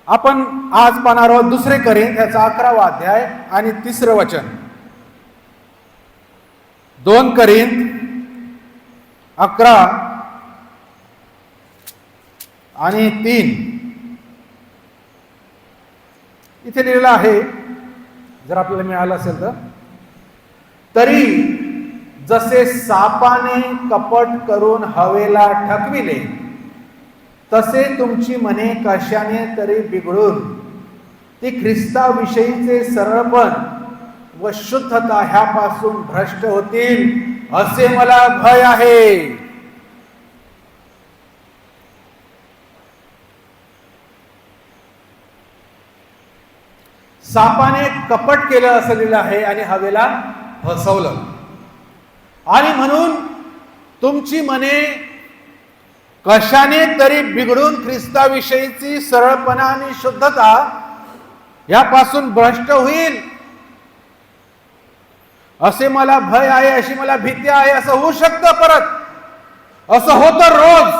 आपण आज पाहणार आहोत 2 कोरिंथ याचा 11वा अध्याय आणि 3रं वचन. 2 कोरिंथ 11 आणि 3 इथे लिहिलेलं आहे. जर आपल्याला मिळालं असेल तर, तरी जसे सापाने कपट करून हवेला ठकविले, तसे तुमची मने कशाने तरी बिघडून ती ख्रिस्ताविषयीचे सरळपण व शुद्धता ह्यापासून भ्रष्ट होतील असे मला भय आहे. सापाने कपट केलं असं लिहिलं आहे आणि हवेला फसवलं, आणि म्हणून तुमची मने कशाने तरी बिघडून ख्रिस्ताविषयीची सरळपणा आणि शुद्धता यापासून भ्रष्ट होईल असे मला भय आहे, अशी मला भीती आहे. असं होऊ शकतं, परत असं होतं, रोज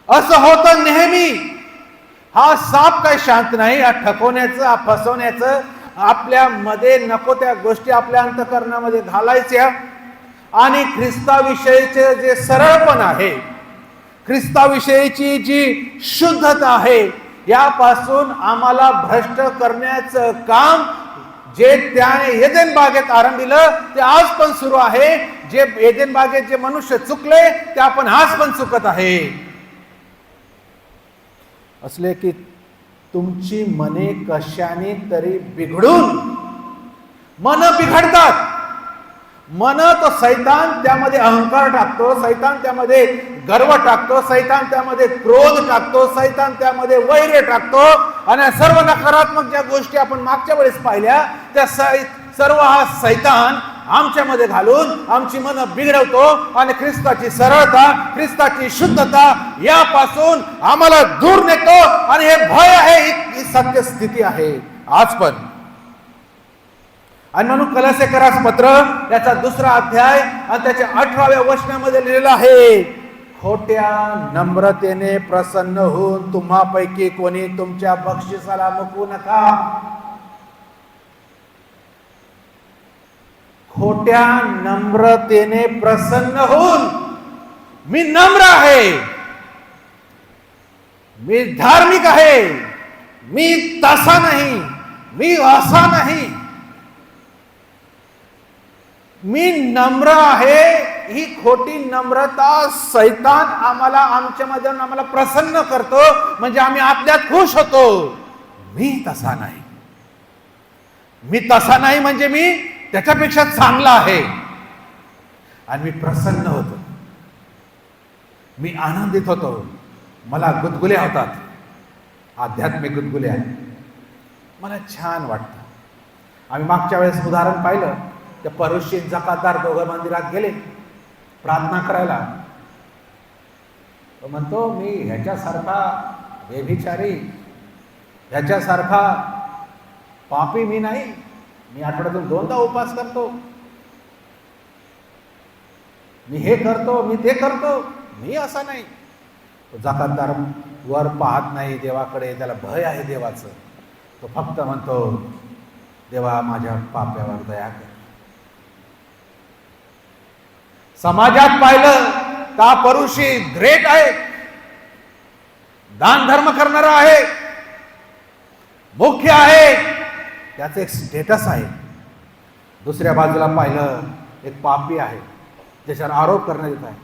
असं होतं, नेहमी. हा साप काही शांत नाही. हा ठकवण्याचं, हा फसवण्याचं, आपल्या मध्ये नको त्या गोष्टी आपल्या अंतःकरणामध्ये घालायच्या आणि ख्रिस्ताविषयीचे जे सरळपण आहे, ख्रिस्ताविषयीची जी शुद्धता आहे, यापासून आम्हाला भ्रष्ट करण्याचं काम जे त्याने एदेन बागेत आरंभिलं ते आज पण सुरू आहे. जे एदेन बागेत जे मनुष्य चुकले ते आपण आज पण चुकत आहे. असले की तुमची मने कशाने तरी बिघडून, मन बिघडतात. मन तो सैतान त्यामध्ये अहंकार टाकतो, सैतान त्यामध्ये गर्व टाकतो, सैतान त्यामध्ये क्रोध टाकतो, सैतान त्यामध्ये वैर टाकतो, आणि सर्व नकारात्मक ज्या गोष्टी आपण मागच्या वेळेस पाहिल्या त्या सर्व हा सैतान आमच्यामध्ये घालून आमची मन बिघडवतो आणि ख्रिस्ताची सरळता, ख्रिस्ताची शुद्धता यापासून आम्हाला दूर नेतो. आणि हे भय आहे, ही सत्य स्थिती आहे आज पण. आणि म्हणून कलसेकरास पत्र याचा 2रा अध्याय आणि त्याच्या 18व्या वचनामध्ये लिहिलेलं आहे, खोट्या नम्रतेने प्रसन्न होऊन तुम्हापैकी कोणी तुमच्या बक्षिसाला मुकवू नका. खोट्या नम्रतेने प्रसन्न होऊन, मी नम्र आहे, मी धार्मिक आहे, मी तसा नाही, मी असा नाही, मी नम्र आहे. ही खोटी नम्रता सैतान आम्हाला आमच्यामध्ये आम्हाला प्रसन्न करतो, म्हणजे आम्ही आतल्यात खुश होतो. मी तसा नाही, मी तसा नाही म्हणजे मी त्याच्यापेक्षा चांगला आहे, आणि मी प्रसन्न होतो, मी आनंदित होतो, मला गुदगुल्या होतात, आध्यात्मिक गुदगुल्या, मला छान वाटतं. आम्ही मागच्या वेळेस उदाहरण पाहिलं, त्या परुषी जकातदार दोघं मंदिरात गेले प्रार्थना करायला. तो म्हणतो, मी ह्याच्यासारखा व्यभिचारी, ह्याच्यासारखा पापी मी नाही, मी आठवड्यातून 2दा उपवास करतो, मी हे करतो, मी ते करतो, मी असा नाही. तो जकातदार वर पाहत नाही देवाकडे, त्याला भय आहे देवाचं. तो फक्त म्हणतो, देवा माझ्या पाप्यावर दया कर. समाजात पाहिलं का परुषी ग्रेट आहे, दान धर्म करणारा आहे, मुख्य आहे, त्याचं एक स्टेटस आहे. दुसऱ्या बाजूला पाहिलं एक पापी आहे, ज्याच्यावर आरोप करण्यात येत आहे.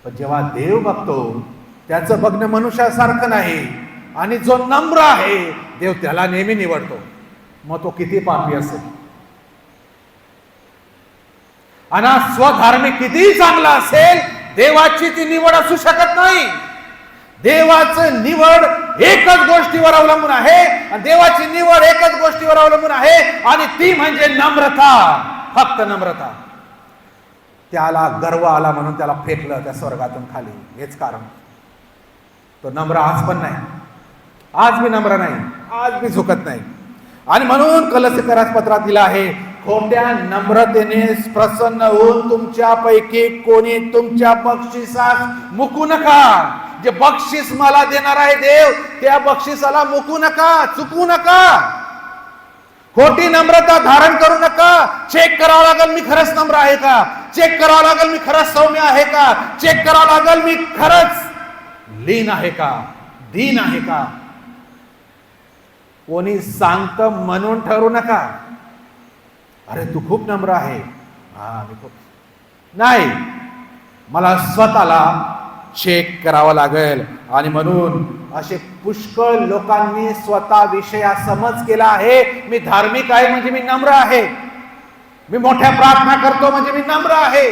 पण जेव्हा देव बघतो, त्याचं बघणं मनुष्यासारखं नाही, आणि जो नम्र आहे देव त्याला नेहमी निवडतो, मग तो किती पापी असेल. आणि स्वधार्मिक किती चांगला असेल, देवाची ती निवड असू शकत नाही. देवाचं निवड एकच गोष्टीवर अवलंबून आहे, आणि देवाची निवड एकच गोष्टीवर अवलंबून आहे, आणि ती म्हणजे नम्रता, फक्त नम्रता. त्याला गर्व आला म्हणून त्याला फेकलं त्या स्वर्गातून खाली, हेच कारण. तो नम्र आज पण नाही, आज मी नम्र नाही, आज मी झुकत नाही. आणि म्हणून कलसेकरास पत्रात दिला आहे, खोट्या नम्रतेने प्रसन्न होऊन तुमच्यापैकी कोणी तुमच्या बक्षिसास मुकू नका. जे बक्षीस मला देणार आहे देव, त्या बक्षिसाला मुकू नका, चुकू नका. खोटी नम्रता धारण करू नका. चेक करावं लागेल मी खरंच नम्र आहे का, चेक करावं लागेल मी खरंच सौम्य आहे का, चेक करावं लागेल मी खरंच लीन आहे का, दीन आहे का. कोणी सांगतं म्हणून ठरू नका, अरे तू खूप नम्र आहे, हा मी खूप नाही. मला स्वतःला चेक करावं लागेल. आणि म्हणून असे पुष्कळ लोकांनी स्वतःविषयी समज केला आहे, मी धार्मिक आहे म्हणजे मी नम्र आहे, मी मोठ्या प्रार्थना करतो म्हणजे मी नम्र आहे,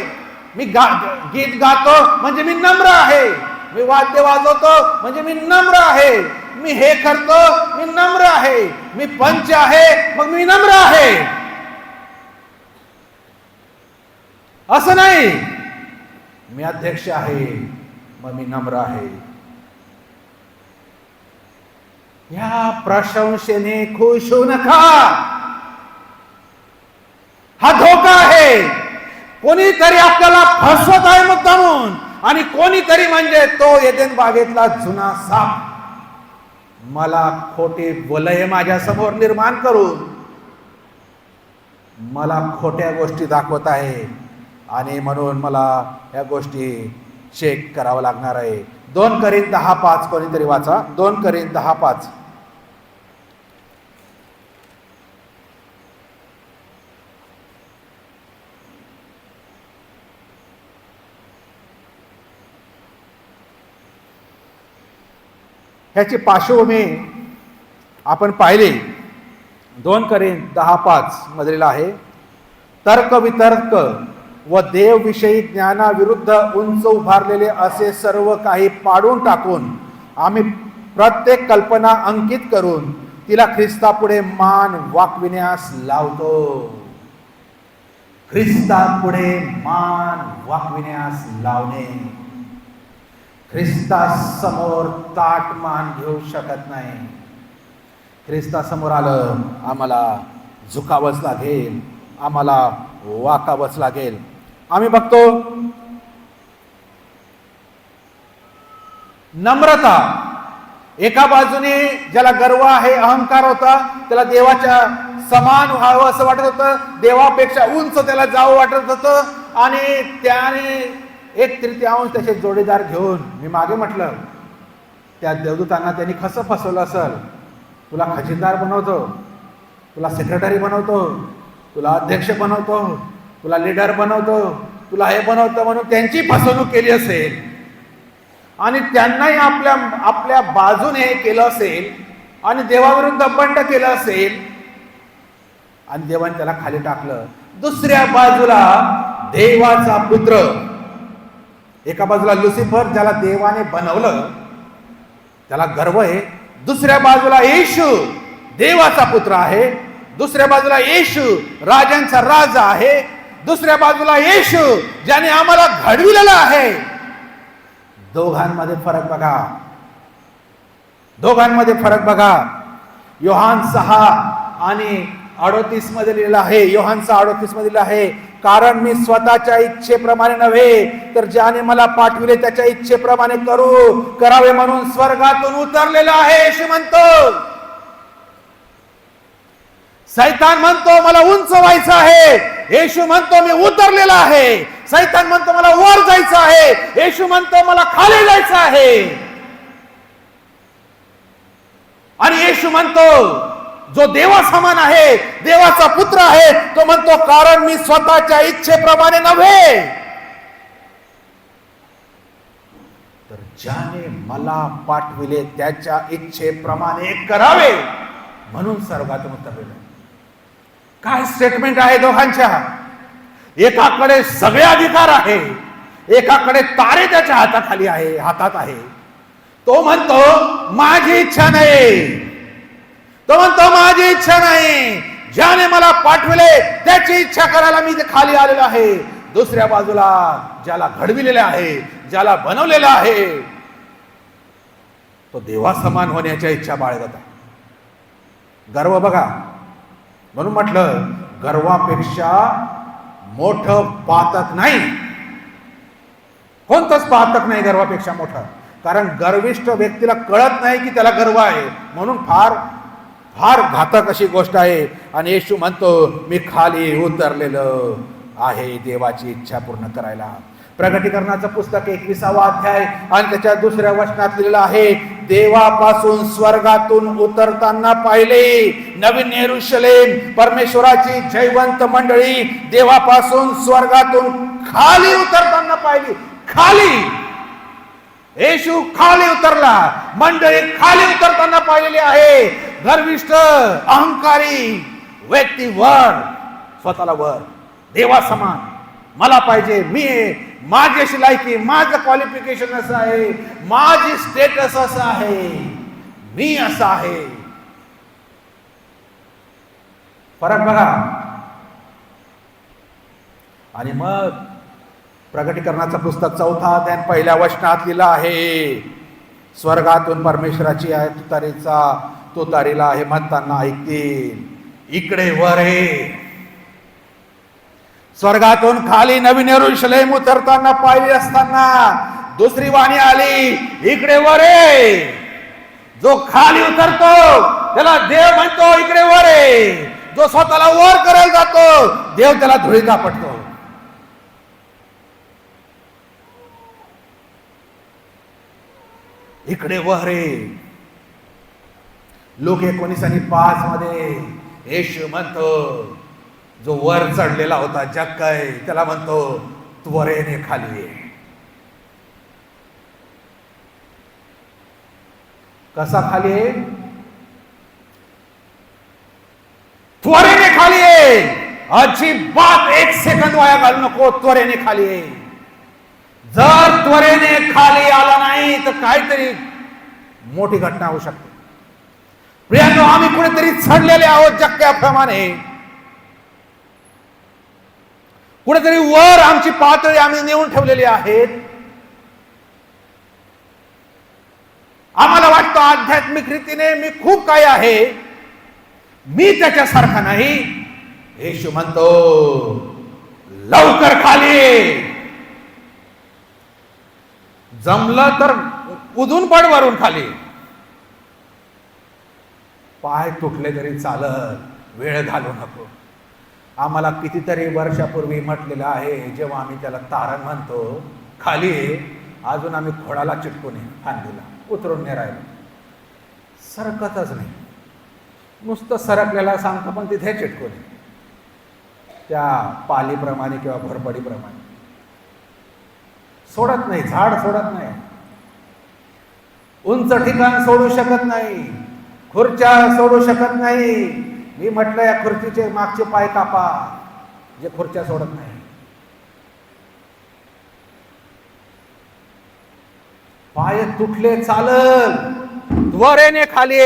मी गीत गातो म्हणजे मी नम्र आहे, मी वाद्य वाजवतो म्हणजे मी नम्र आहे, मी हे करतो मी नम्र आहे, मी पंच आहे मग मी नम्र आहे. असं नाही, मी अध्यक्ष आहे मग मी नम्र आहे. या प्रशंसेने खुश होऊ नका, हा धोका आहे. कोणीतरी आपल्याला फसवत आहे मुद्दामून, आणि कोणीतरी म्हणजे तो एदेन बागेतला जुना साप मला खोटे बोलय माझ्या समोर निर्माण करून मला खोट्या गोष्टी दाखवत आहे, आणि म्हणून मला या गोष्टी चेक करावं लागणार आहे. 2 Corinth 10:5 कोणीतरी वाचा. 2 Corinth 10:5. ह्याची पार्श्वभूमी आपण पाहिली. 2 Corinth 10:5 मधील आहे, तर्क वितर्क व देवविषयी ज्ञानाविरुद्ध उंच उभारलेले असे सर्व काही पाडून टाकून आम्ही प्रत्येक कल्पना अंकित करून तिला ख्रिस्तापुढे मान वाकविण्यास लावतो. ख्रिस्तापुढे मान वाकविण्यास लावणे. ख्रिस्तासमोर ताट मान घेऊ शकत नाही. ख्रिस्तासमोर आलं आम्हाला झुकावंच लागेल, आम्हाला वाकावंच लागेल. आम्ही बघतो नम्रता, एका बाजूने ज्याला गर्व आहे, अहंकार होता, त्याला देवाच्या समान व्हावं असं वाटत होतं, देवापेक्षा उंच त्याला जावं वाटत होतं, आणि त्याने 1/3 त्याचे जोडीदार घेऊन, मी मागे म्हटलं त्या देवदूतांना त्यांनी कसं फसवलं असेल. तुला खजिनदार बनवतो, तुला सेक्रेटरी बनवतो, तुला अध्यक्ष बनवतो, तुला लीडर बनवतो, तुला हे बनवतो म्हणून त्यांची फसवणूक केली असेल, आणि त्यांनाही आपल्या आपल्या बाजूने केलं असेल, आणि देवाविरुद्ध बंड केलं असेल, आणि देवाने त्याला खाली टाकलं. दुसऱ्या बाजूला देवाचा पुत्र, एका बाजूला लुसिफर ज्याला देवाने बनवलं, त्याला गर्व आहे. दुसऱ्या बाजूला येशू देवाचा पुत्र आहे. दुसऱ्या बाजूला येशू राजांचा राजा आहे. दुसऱ्या बाजूला येशू ज्याने आम्हाला घडविलेलं आहे. दोघांमध्ये फरक बघा, दोघांमध्ये फरक बघा. योहान 6:38 मध्ये लिहिलं आहे, योहान 6:38 मध्ये लिहिलं आहे, कारण मी स्वतःच्या इच्छेप्रमाणे नव्हे तर ज्याने मला पाठविले त्याच्या इच्छेप्रमाणे करावे म्हणून स्वर्गातून उतरलेला आहे. येशू म्हणतो. सैतान म्हणतो मला उंच व्हायचं आहे, येशू म्हणतो मी उतरलेला आहे. सैतान म्हणतो मला वर जायचं आहे, येशू म्हणतो मला खाली जायचं आहे. आणि येशू म्हणतो जो देवा समान आहे, देवाचा पुत्र आहे, तो म्हणतो कारण मी स्वतःच्या इच्छेप्रमाणे नव्हे तर ज्याने मला पाठविले त्याच्या इच्छेप्रमाणे करावे म्हणून स्वर्गातून उतरलेला. काय स्टेटमेंट आहे दोघांच्या. एकाकडे सगळे अधिकार आहे, एकाकडे तारे त्याच्या हाताखाली आहे, हातात आहे. तो म्हणतो माझी इच्छा नाही, तो म्हणतो माझी इच्छा नाही, ज्याने मला पाठविले त्याची इच्छा करायला मी खाली आलेलो आहे. दुसऱ्या बाजूला ज्याला घडविलेले आहे, ज्याला बनवलेलं आहे, तो देवा समान होण्याच्या इच्छा बाळगत आहे. गर्व बघा, म्हणून म्हटलं गर्वापेक्षा मोठं पातक नाही, कोणतंच पातक नाही गर्वापेक्षा मोठं. कारण गर्विष्ठ व्यक्तीला कळत नाही की त्याला गर्व आहे, म्हणून फार फार घातक अशी गोष्ट आहे. आणि येशू म्हणतो मी खाली उतरलेलो आहे देवाची इच्छा पूर्ण करायला. प्रकटीकरणाचं पुस्तक 21वा अध्याय आणि त्याच्या 2ऱ्या वचनात लिहिलेलं आहे, देवापासून स्वर्गातून उतरताना पाहिले नवीन यरूशलेम, परमेश्वराची जयवंत मंडळी देवापासून स्वर्गातून खाली उतरताना पाहिली. खाली येशू खाली उतरला, मंडळी खाली उतरताना पाहिलेली आहे. गर्विष्ठ अहंकारी व्यक्ती वर, स्वतःला वर, देवा समान मला पाहिजे, मी माझी अशी लायकी, माझं क्वालिफिकेशन असं आहे, माझी स्टेटस असं आहे, मी असं आहे. फरक बघा. आणि मग प्रकटीकरणाचं पुस्तक 4था अध्याय 1ल्या वचनात लिहिलं आहे, स्वर्गातून परमेश्वराची आहे तुतारीला आहे म्हणताना ऐकतील, इकडे वर आहे. स्वर्गातून खाली नवीन यरूशलेम उतरताना पाहिली असताना दुसरी वाणी आली, इकडे वर आहे. जो खाली उतरतो त्याला देव म्हणतो इकडे वर आहे. जो स्वतःला वर करायला जातो देव त्याला धुळीत आपटतो. इकडे वर आहे. लोक 19:5 मध्ये येशू म्हणतो जो वर चढलेला होता जक्कय त्याला म्हणतो त्वरेने खाली ये. कसा खाली आहे? त्वरेने खाली ये. अजिबात 1 सेकंद वाया घालू नको. त्वरेने खाली ये. जर त्वरेने खाली आला नाही तर काहीतरी मोठी घटना होऊ शकते. प्रियांनो, आम्ही कुठेतरी चढलेले आहोत जक्क्याप्रमाणे. कुठेतरी वर आमची पातळी आम्ही नेऊन ठेवलेली आहेत. आम्हाला वाटतं आध्यात्मिक रीतीने मी खूप काय आहे, मी त्याच्यासारखा नाही. येशू म्हणतो लवकर खाली. जमलं तर उधून पड वरून खाली. पाय तुटले तरी चालत, वेळ घालू नको. आम्हाला कितीतरी वर्षापूर्वी म्हटलेलं आहे, जेव्हा आम्ही त्याला तारण म्हणतो खाली, अजून आम्ही खोडाला चिटकून फांदीला उतरून नाही राहिलो. सरकतच नाही. नुसतं सरकलेला सांगतो पण तिथे चिटकून त्या पालीप्रमाणे किंवा भरपडीप्रमाणे सोडत नाही. झाड सोडत नाही. उंच ठिकाण सोडू शकत नाही. खुर्च्या सोडू शकत नाही. मी म्हटलं या खुर्चीचे मागचे पाय कापा, जे खुर्च्या सोडत नाही. पाय तुटले चालल, त्वरेने खाली.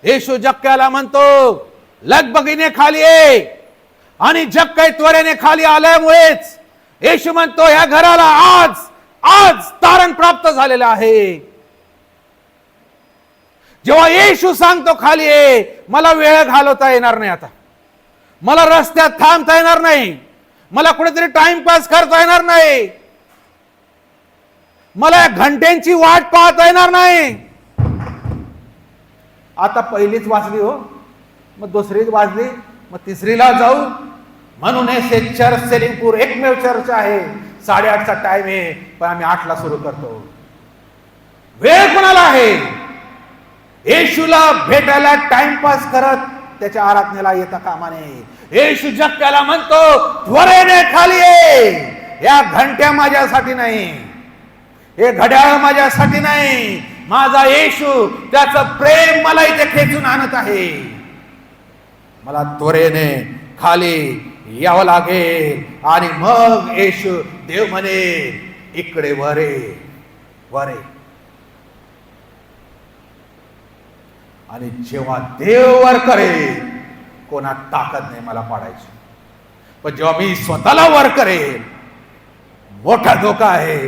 येशू जक्क्याला म्हणतो लगबगीने खाली ये. आणि जक्कय त्वरेने खाली आल्यामुळेच येशू म्हणतो या घराला आज तारण प्राप्त झालेलं आहे. जेव्हा येशू सांगतो खाली ये, मला वेळ घालवता येणार नाही. आता मला रस्त्यात थांबता येणार नाही. मला कुठेतरी टाइमपास करता येणार नाही. मला या घंट्यांची वाट पाहता येणार नाही. आता पहिलीच वाजली हो, मग दुसरीच वाजली, मग तिसरीला जाऊ. म्हणून हे चर्च सेलिंगपूर एकमेव चर्च आहे. 8:30चा टाइम आहे, पण आम्ही 8ला सुरू करतो. वेळ कोणाला आहे? येशूला भेटायला टाइमपास करत त्याच्या आराधनेला येता कामा नये. येशू जक्क्याला म्हणतो त्वरेने खाली ये. या घंट्या माझ्यासाठी नाही, हे घड्याळ माझ्यासाठी नाही. माझा येशू, त्याचं प्रेम मला इथे खेचून आणत आहे. मला त्वरेने खाली यावं लागेल. आणि मग येशू देव म्हणे इकडे वरे वरे. आणि जेव्हा देव वर करेल, कोणा ताकद नाही मला पाडायची. पण जेव्हा मी स्वतःला वर करेल, मोठा धोका आहे.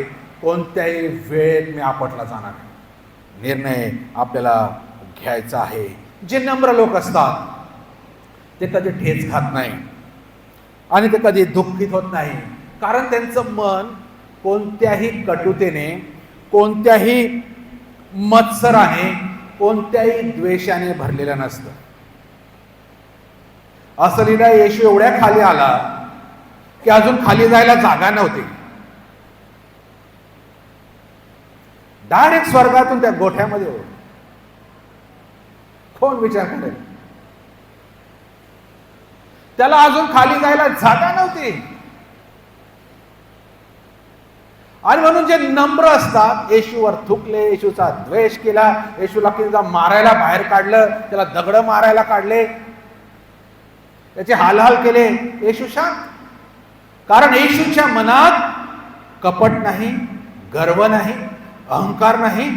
कोणत्याही वेळेत मी आपटला जाणार नाही. निर्णय आपल्याला घ्यायचा आहे. जे नम्र लोक असतात ते कधी ठेच खात नाही आणि ते कधी दुःखित होत नाही. कारण त्यांचं मन कोणत्याही कटुतेने, कोणत्याही मत्सराने, कोणत्याही द्वेषाने भरलेलं नसतं. असं लिहिलं, येशू एवढ्या खाली आला की अजून खाली जायला जागा नव्हती. डायरेक्ट स्वर्गातून त्या गोठ्यामध्ये हो. कोण विचार करेल? त्याला अजून खाली जायला जागा नव्हती. आणि म्हणून जे नम्र असतात, येशूवर थुकले, येशूचा द्वेष केला, येशूला किंवा मारायला बाहेर काढलं, त्याला दगड मारायला काढले, त्याचे हालहाल केले, येशू शांत. कारण येशूच्या मनात कपट नाही, गर्व नाही, अहंकार नाही.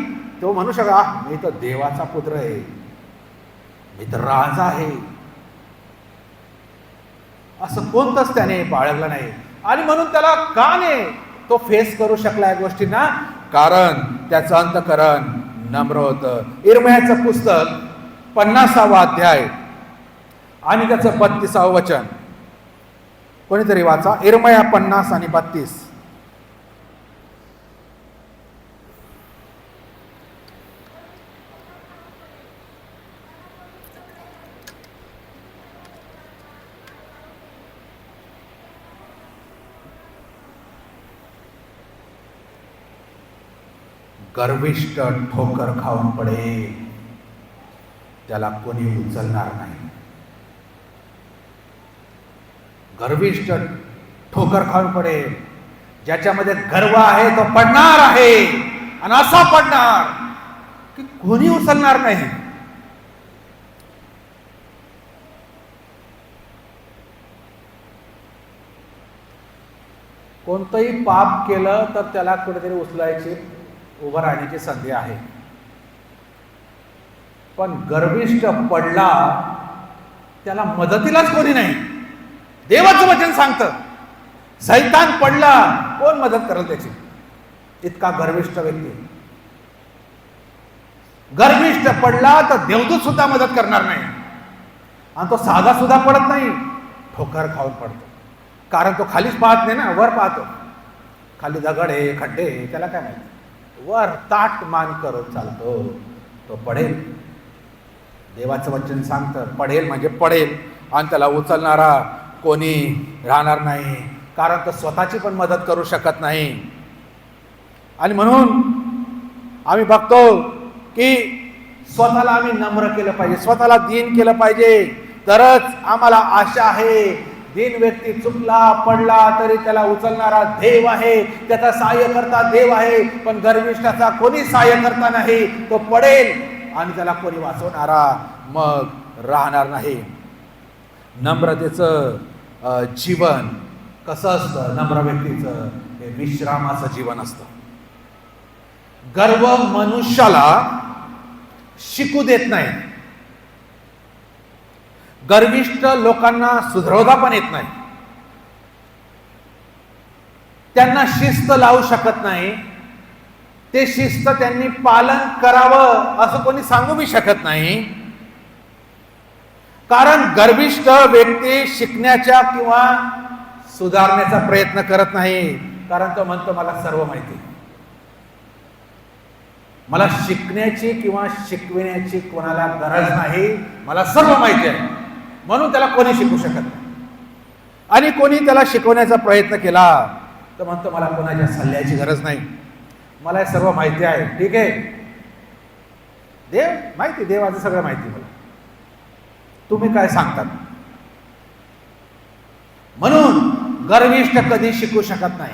तो म्हणू शका, मी तर देवाचा पुत्र आहे, मी तर राजा आहे, असं कोणतंच त्याने बाळगलं नाही. आणि म्हणून त्याला का नाही तो फेस करू शकला या गोष्टींना? कारण त्याचं अंतःकरण नम्र होतं. इर्मयाचं पुस्तक 50वा अध्याय आणि त्याचं 32व वचन कोणीतरी वाचा. इर्मया 50 आणि 32. गर्विष्ठ ठोकर खाऊन पडेल, त्याला कोणी उचलणार नाही. गर्विष्ठ ठोकर खाऊन पडेल, ज्याच्यामध्ये गर्व आहे तो पडणार आहे, आणि असा पडणार की कोणी उचलणार नाही. कोणतंही पाप केलं तर त्याला कुठेतरी उचलायची, उभं राहण्याची संधी आहे. पण गर्विष्ठ पडला त्याला मदतीलाच कोणी नाही. देवाचं वचन सांगतं, सैतान पडला कोण मदत करेल त्याची? इतका गर्विष्ठ व्यक्ती. गर्विष्ठ पडला तर देवदूत सुद्धा मदत करणार नाही. आणि तो साधा सुद्धा पडत नाही, ठोकर खाऊन पडतो. कारण तो खालीच पाहत नाही ना, वर पाहतो. खाली दगड आहे, खड्डे आहे, त्याला काय माहिती. वर ताट मान करत चालतो, तो पडेल. देवाचं वचन सांगतं, पडेल म्हणजे पडेल, आणि त्याला उचलणारा कोणी राहणार नाही. कारण तो स्वतःची पण मदत करू शकत नाही. आणि म्हणून आम्ही बघतो की स्वतःला आम्ही नम्र केलं पाहिजे, स्वतःला दीन केलं पाहिजे, तरच आम्हाला आशा आहे. दीन व्यक्ती चुकला पडला तरी त्याला उचलणारा देव आहे, त्याचा सहाय्य करता देव आहे. पण गर्विष्ठाचा कोणी सहाय्य करता नाही, तो पडेल आणि त्याला कोणी वाचवणारा मग राहणार नाही. नम्रतेचं जीवन कसं असतं? नम्र व्यक्तीचं हे विश्रामाचं जीवन असतं. गर्व मनुष्याला शिकू देत नाही. गर्विष्ठ लोकांना सुधरवता पण येत नाही. त्यांना शिस्त लावू शकत नाही. ते शिस्त त्यांनी पालन करावं असं कोणी सांगू बी शकत नाही. कारण गर्विष्ठ व्यक्ती शिकण्याच्या किंवा सुधारण्याचा प्रयत्न करत नाही. कारण तो म्हणतो मला सर्व माहिती, मला शिकण्याची किंवा शिकविण्याची कोणाला गरज नाही, मला सर्व माहिती आहे. म्हणून त्याला कोणी शिकू शकत नाही. आणि कोणी त्याला शिकवण्याचा प्रयत्न केला तर म्हणतो मला कोणाच्या सल्ल्याची गरज नाही, मला हे सर्व माहिती आहे. ठीक आहे, देव माहिती, देवाचं सगळं माहिती मला, तुम्ही काय सांगतात. म्हणून गर्विष्ठ कधी शिकू शकत नाही.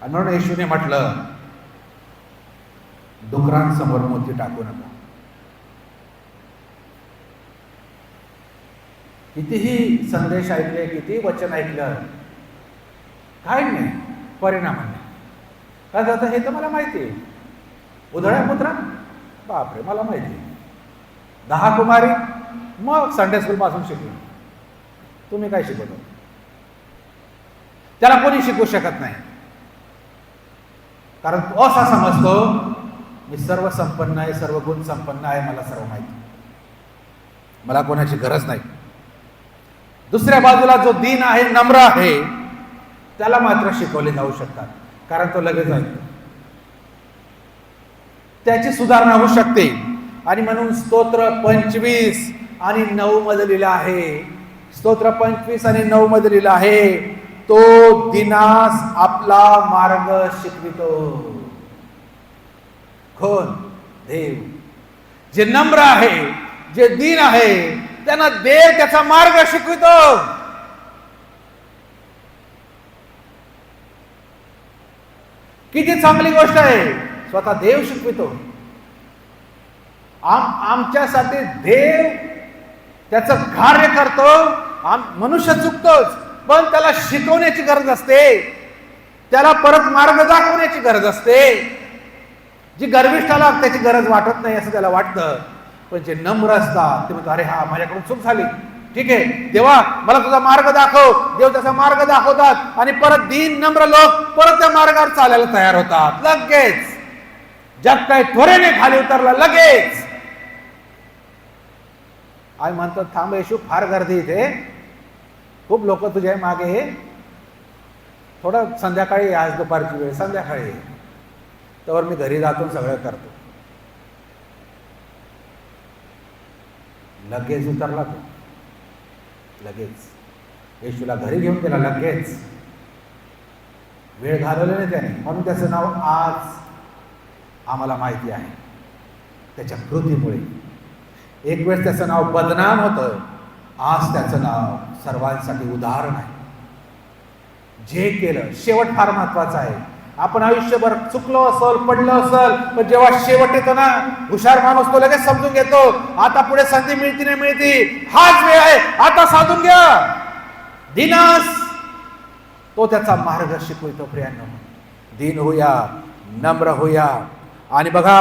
आणि म्हणून येशूने म्हटलं, डुकरांसमोर मोती टाकू नका. कितीही संदेश ऐकले, कितीही वचन ऐकलं, काय नाही, परिणाम नाही. काय जातं हे तर मला माहिती आहे. उधळ्या पुत्रा, बापरे मला माहिती आहे. 10 कुमारी, मग संडे स्कूल पासून शिकलो. तुम्ही काय शिकवतो? त्याला कोणी शिकू शकत नाही. कारण तो असा समजतो मी सर्व संपन्न आहे, सर्व गुण संपन्न आहे, मला सर्व माहिती, मला कोणाची गरज नाही. दुसऱ्या बाजूला जो दीन आहे, नम्र आहे, त्याला मात्र शिकवले जाऊ शकतात, कारण तो लगेच ऐकतो, त्याची सुधारणा होऊ शकते. आणि म्हणून स्तोत्र 25 आणि 9 मध्ये लिहिलं आहे, स्तोत्र 25 आणि 9 मध्ये लिहिलं आहे, तो दिनास आपला मार्ग शिकवितो. कोण? देव. जे नम्र आहे, जे दीन आहे, त्यांना देव त्याचा मार्ग शिकवितो. किती चांगली गोष्ट आहे, स्वतः देव शिकवितो. आमच्यासाठी देव त्याचं कार्य करतो. मनुष्य चुकतोच, पण त्याला शिकवण्याची गरज असते, त्याला परत मार्ग दाखवण्याची गरज असते. जी गर्विष्ठाला त्याची गरज वाटत नाही असं त्याला वाटतं, पण जे नम्र असतात ते म्हणतात, अरे हा माझ्याकडून चूक झाली, ठीक आहे देवा मला तुझा मार्ग दाखव. देव त्याचा मार्ग दाखवतात आणि परत दीन नम्र लोक परत त्या मार्गावर चालायला तयार होतात. लगेच जग काय त्वरेने खाली उतरला, लगेच. आम्ही म्हणतो थांब येशू, फार गर्दी इथे, खूप लोक तुझ्या मागे, थोडं संध्याकाळी, आज दुपारची वेळ, संध्याकाळी तर मी घरी जातो सगळं करतो. लगेच उतरला तो, लगेच येशूला घरी घेऊन गेला, लगेच. वेळ घालवली नाही त्याने, म्हणून त्याचं नाव आज आम्हाला माहिती आहे त्याच्या कृतीमुळे. एक वेळेस त्याचं नाव बदनाम होतं, आज त्याचं नाव सर्वांसाठी उदाहरण आहे. जे केलं, शेवट फार महत्वाचा आहे. आपण आयुष्यभर चुकलो असल, पडलो असल, पण जेव्हा शेवट येतो ना, हुशार माणूस तो लगेच समजून घेतो, आता पुढे संधी मिळती नाही मिळती, हाच वेळ आहे, आता साधून घ्या. दिनास तो त्याचा मार्ग शिकवितो. प्रियांनो, दीन होऊया, नम्र होऊया. आणि बघा,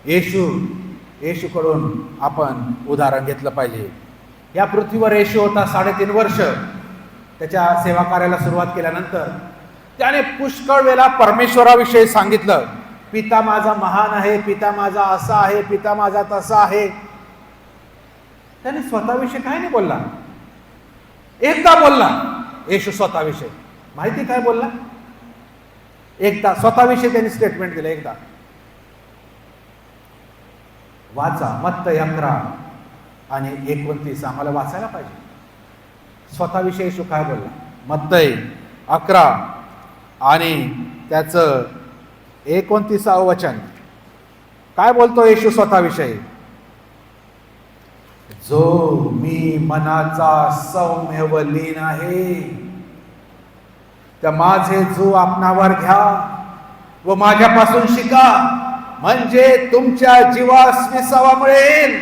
येशूकडून आपण उदाहरण घेतलं पाहिजे. या पृथ्वीवर येशू होता 3.5 वर्ष. त्याच्या सेवा कार्याला सुरुवात केल्यानंतर त्याने पुष्कळ वेळा परमेश्वराविषयी सांगितलं. पिता माझा महान आहे, पिता माझा असा आहे, पिता माझा तसा आहे. त्याने स्वतःविषयी काय नाही बोलला. एकदा बोलला येशू स्वतःविषयी. माहिती काय बोलला? एकदा स्वतःविषयी त्यांनी स्टेटमेंट दिलं. एकदा वाचा, मत्तई 11 आणि 29 आम्हाला वाचायला पाहिजे. स्वतःविषयी येशू काय बोलला? मत्तई 11 आणि त्याचं 29 वचन काय बोलतो येशू स्वतःविषयी? जो मी मनाचा सौम्य व लीन आहे, त्या माझे जो आपणावर घ्या व माझ्यापासून शिका, म्हणजे तुमच्या जीवास विसावा मिळेल.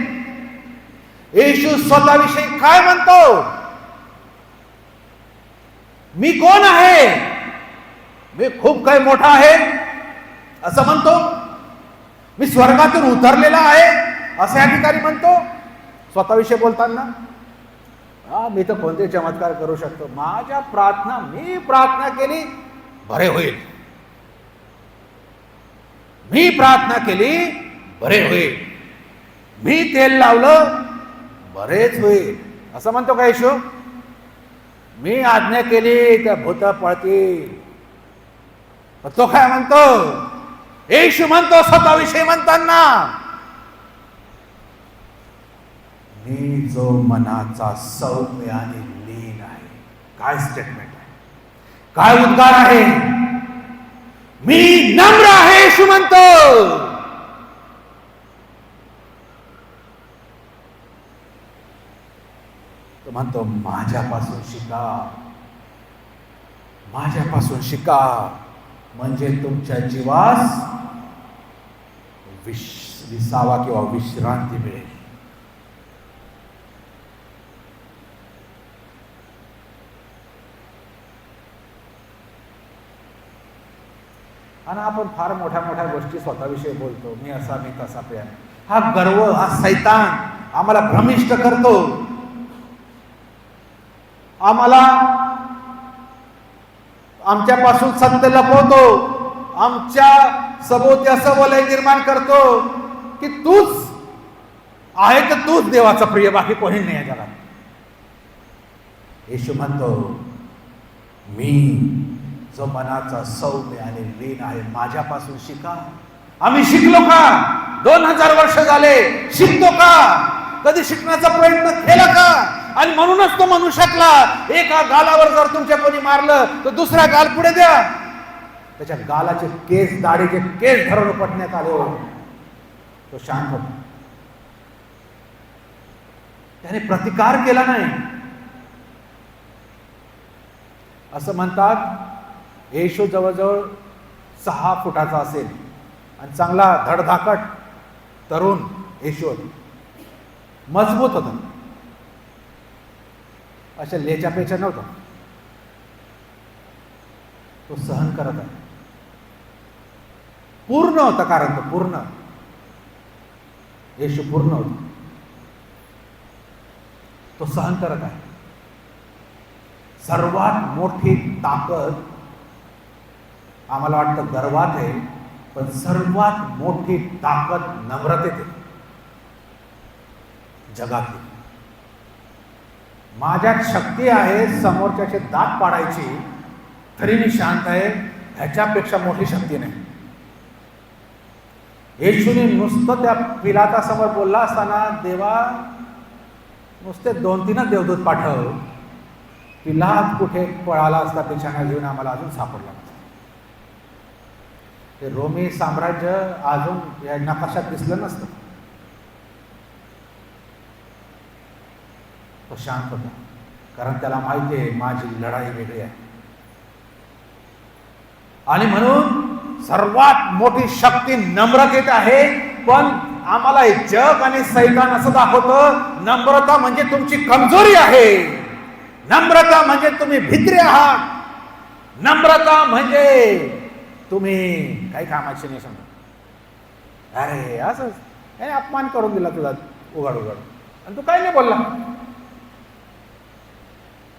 येशू स्वतःविषयी काय म्हणतो? मी कोण आहे? मी खूप काही मोठा आहे असं म्हणतो. मी स्वर्गातून उतरलेला आहे असं या ठिकाणी म्हणतो स्वतःविषयी बोलताना. मी तर कोणते चमत्कार करू शकतो. माझ्या प्रार्थना, मी प्रार्थना केली बरे होईल, मी प्रार्थना केली बरे होईल, मी तेल लावलं बरेच होईल असं म्हणतो का येशू? मी आज्ञा केली तर भूत पळतील. तो काय म्हणतो? येशू म्हणतो स्वतःविषयी म्हणताना, मी जो मनाचा सौम्य आणि लीन आहे. काय स्टेटमेंट आहे, काय उद्गार आहे? मी नम्र आहे येशू म्हणतो. तो म्हणतो माझ्यापासून शिका, माझ्यापासून शिका, म्हणजे तुमच्या जीवास विसावा किंवा विश्रांती मिळेल. आणि आपण फार मोठ्या मोठ्या गोष्टी स्वतःविषयी बोलतो. मी असा, मी तसा. प्रिया, हा गर्व, हा सैतान आम्हाला भ्रमिष्ट करतो. आम्हाला आमच्यापासून सत्य लपवतो, आमच्या सभोवती असं वलय निर्माण करतो की तूच आहे तर तूच देवाचा प्रिय, बाकी कोणी नाही जगात. येशू म्हणतो, मी जो मनाचा सौम्य आणि लीन आहे, माझ्यापासून शिका. आम्ही शिकलो का? 2000 वर्ष झाले शिकतो का? कधी शिकण्याचा प्रयत्न केला का? आणि म्हणूनच तो म्हणू शकला, एका गालावर जर तुमच्या कोणी मारलं तर दुसरा गाल पुढे द्या. त्याच्या गालाचे केस, दाढीचे केस धरून पटण्यात आले हो. तो शांत होता, त्याने प्रतिकार केला नाही. असं म्हणतात येशू जवळजवळ 6 फुटाचा असेल आणि चांगला धडधाकट तरुण येशू होता, मजबूत होता, अशा लेच्या पेच्या नव्हता. तो सहन करत आहे, पूर्ण होता, कारण तो पूर्ण, येशू पूर्ण होता. तो सहन करत आहे. सर्वात मोठी ताकद आम्हाला वाटतं गर्वात आहे, पण सर्वात मोठी ताकद नम्रतेत आहे जगातली. माझ्यात शक्ती आहे समोरच्याचे दात पाडायची, तरी मी शांत आहे, ह्याच्यापेक्षा मोठी शक्ती नाही. येशूने नुसतं त्या पिलातासमोर बोलला असताना, देवा नुसते 2-3 देवदूत पाठव, पिलात कुठे पळाला असता पिछाना घेऊन, आम्हाला अजून सापडला. ते रोमी साम्राज्य अजून या नकाशात दिसलं नसतं. तो शांत होता, कारण त्याला माहिती आहे माझी लढाई वेगळी आहे. आणि म्हणून सर्वात मोठी शक्ती नम्रतेत आहे. पण आम्हाला हे जग आणि सैतान असं दाखवतं, नम्रता म्हणजे तुमची कमजोरी आहे, नम्रता म्हणजे तुम्ही भित्री आहात, नम्रता म्हणजे तुम्ही काही कामाचे नाही समजत. अरे असंच याने अपमान करून दिला तुला उघड उघड, आणि तू काही नाही बोलला.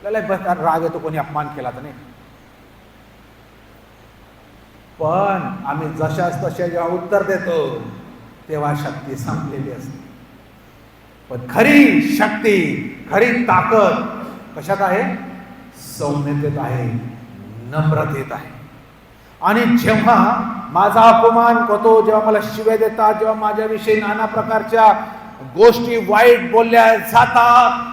आपल्याला राग येतो कोणी अपमान केला तर नाही, पण आम्ही जशाच तशा जेव्हा उत्तर देतो तेव्हा शक्ती संपलेली असते. पण खरी शक्ती, खरी ताकद कशात आहे? सौम्यतेत आहे, नम्रतेत आहे. आणि जेव्हा माझा अपमान होतो, जेव्हा मला शिव्या देतात, जेव्हा माझ्याविषयी नाना प्रकारच्या गोष्टी वाईट बोलल्या जातात,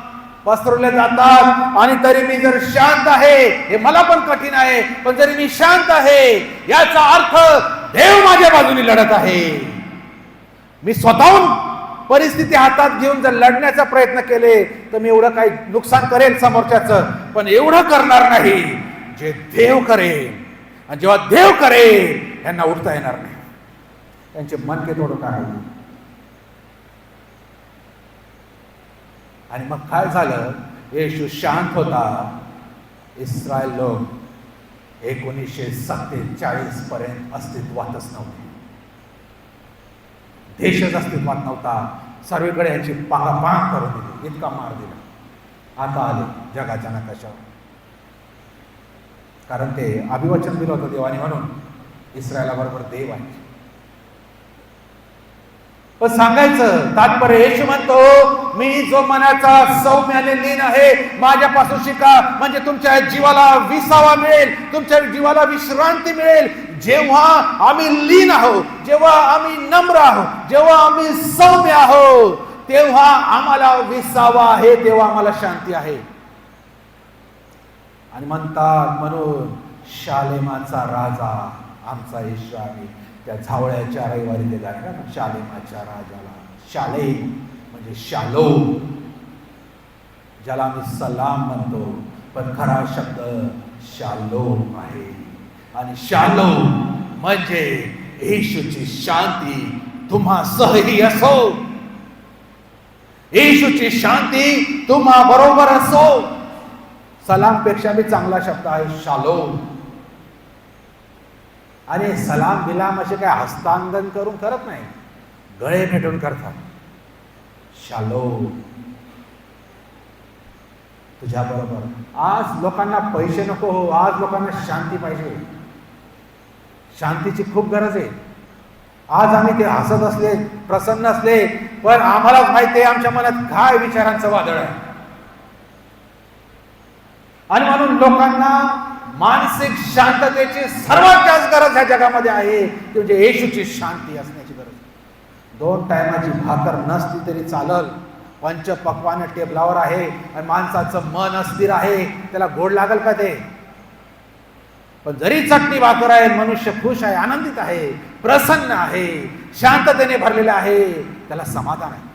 पसरवल्या जातात, आणि तरी मी जर शांत आहे, हे मला पण कठीण आहे, पण जरी मी शांत आहे याचा अर्थ देव माझ्या बाजूने लढत आहे. मी स्वतःहून परिस्थिती हातात घेऊन जर लढण्याचा प्रयत्न केले तर मी एवढं काही नुकसान करेल समोरच्याचं, पण एवढं करणार नाही जे देव करेल. आणि जेव्हा देव करेल यांना उठता येणार नाही, त्यांचे मनके तोडून टाकायचे. आणि मग काय झालं? येशू शांत होता. इस्रायल लोक 1947 पर्यंत अस्तित्वातच नव्हते, देशच अस्तित्वात नव्हता. सर्वीकडे यांची पांगापांग करून दिली, इतका मार दिला. आता आले जगाच्या नकाशावर, कारण ते अभिवचन दिलं होतं देवाने, म्हणून इस्रायलाबरोबर देव आहे. पण सांगायचं तात्पर्य, येशू म्हणतो, मी जो मनाचा सौम्य आणि लीन आहे, माझ्यापासून शिका, म्हणजे तुमच्या जीवाला विसावा मिळेल, तुमच्या जीवाला विश्रांती मिळेल. जेव्हा आम्ही लीन आहोत, जेव्हा आम्ही नम्र आहोत, जेव्हा आम्ही सौम्य आहोत, तेव्हा आम्हाला विसावा आहे, तेव्हा आम्हाला शांती आहे. आणि म्हणतात, म्हणून शालेमाचा राजा आमचा येशू आहे. त्या झावळ्याच्या रविवारी ते गाणं ना, शालेमाच्या राजाला. शालेम म्हणजे शालोम, ज्याला आम्ही सलाम म्हणतो, पण खरा शब्द शालोम आहे. आणि शालोम म्हणजे येशूची शांती तुम्हा सहही असो, येशूची शांती तुम्हा बरोबर असो. सलाम पेक्षा भी चांगला शब्द आहे शालोम. आणि सलाम बिलाम असे काय हस्तांदन करून करत नाही, गळे भेटून करतात. शालोम तुझ्या बरोबर. आज लोकांना पैसे नको हो, आज लोकांना शांती पाहिजे. शांतीची खूप गरज आहे. आज आम्ही ते हसत असले, प्रसन्न असले, पण आम्हालाच माहिती आहे आमच्या मनात काय विचारांचं वादळ आहे. आणि म्हणून लोकांना मानसिक शांततेची सर्वात जास्त गरज ह्या जगामध्ये आहे ती म्हणजे येशूची शांती असण्याची गरज. 2 टायमाची भाकर नसली तरी चालल, पंचपक्वान्न टेबलावर आहे आणि माणसाचं मन अस्थिर आहे, त्याला गोड लागल का ते? पण जरी चटणी भाकर आहे, मनुष्य खुश आहे, आनंदित आहे, प्रसन्न आहे, शांततेने भरलेला आहे, त्याला समाधान आहे.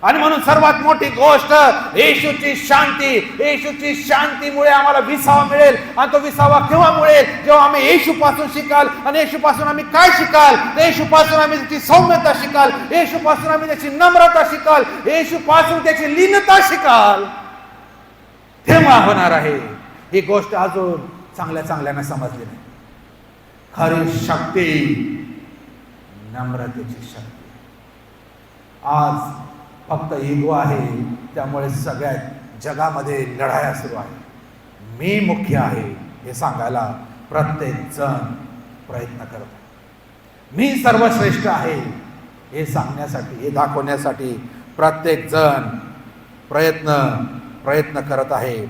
आणि म्हणून सर्वात मोठी गोष्ट येशूची शांती. येशूची शांतीमुळे आम्हाला विसावा मिळेल. आणि तो विसावा केव्हा मिळेल? जेव्हा आम्ही येशूपासून शिकाल. आणि येशूपासून आम्ही काय शिकाल? येशूपासून आम्ही त्याची सौम्यता शिकाल, येशूपासून आम्ही त्याची नम्रता शिकाल, येशूपासून त्याची लीनता शिकाल, तेव्हा होणार आहे. ही गोष्ट अजून चांगल्यानं समजली नाही. खरी शक्ती नम्रतेची शक्ती. आज फक्त इगो आहे, त्यामुळे सगळ्या जगामध्ये लढाया सुरू आहे. मी मुख्य आहे हे सांगायला प्रत्येक जण प्रयत्न करत आहे. मी सर्वश्रेष्ठ आहे हे सांगण्यासाठी, हे दाखवण्यासाठी प्रत्येक जण प्रयत्न करत आहे.